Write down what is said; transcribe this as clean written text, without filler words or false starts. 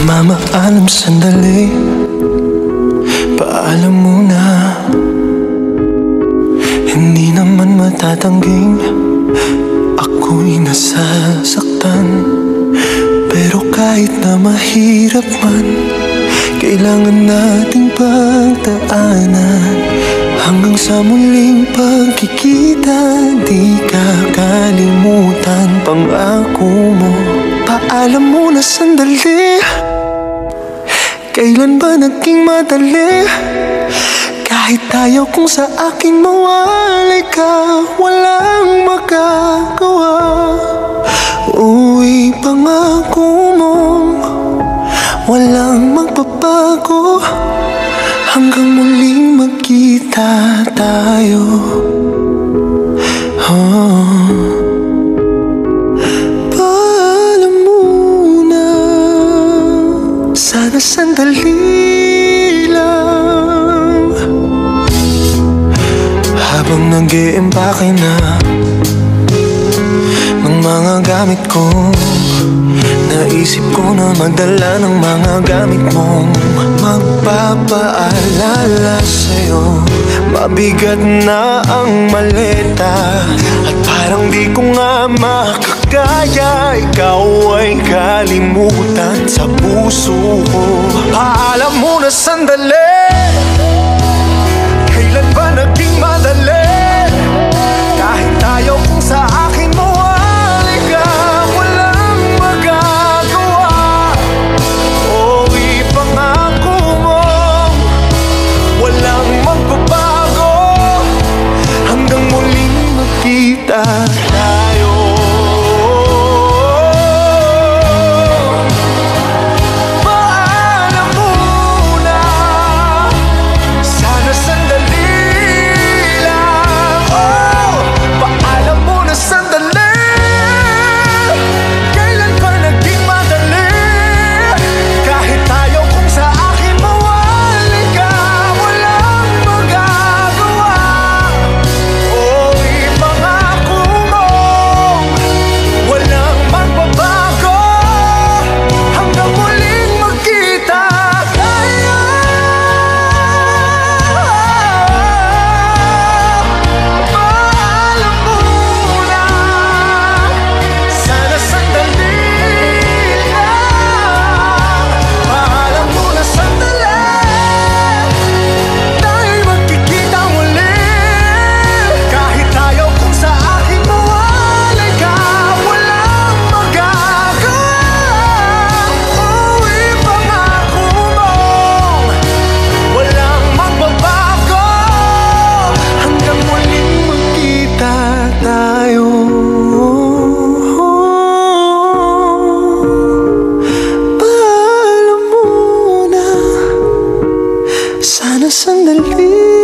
Mamaalam sandali, paalam muna. Hindi naman matatangging ako'y nasasaktan. Pero kahit na mahirap man, kailangan nating pagdaanan. Hanggang sa muling pagkikita, di kakalimutan pangako mo. Paalam muna sandali, kailan ba naging madali? Kahit ayaw kong sa akin mawalay ka, walang magagawa. Uy, pangako mo, walang magbabago. Hanggang muling magkita tayo. Paalam muna, sana sandali lang. Habang nag-iimpake na ng mga gamit ko, naisip ko na magdala ng mga gamit mong magpapaalala sa'yo. Mabigat na ang maleta at parang di ko nga makakaya. Ikaw ay kalimutan sa puso ko. Paalam muna sandali, kailan ba naging madali? Kahit ayaw kong sa akin mawalay ka, walang magagawa. O ipangako mo, walang magbabago. Hanggang muling magkita tayo. Paalam muna, sana sandali lang. Oh, paalam muna sandali, kailan ba naging madali? Kahit ayaw kong sa akin mawalay ka, walang magagawa. O ipangako mo, walang magbabago. Hanggang muling magkita tayo. Paalam muna, sana sandali lang. Paalam muna sandali, tayo'y magkikita muli. Kahit ayaw kong sa akin mawalay ka, walang magagawa. Uy, pangako mo, walang magbabago. Hanggang muling magkita tayo. Paalam muna, sana sandali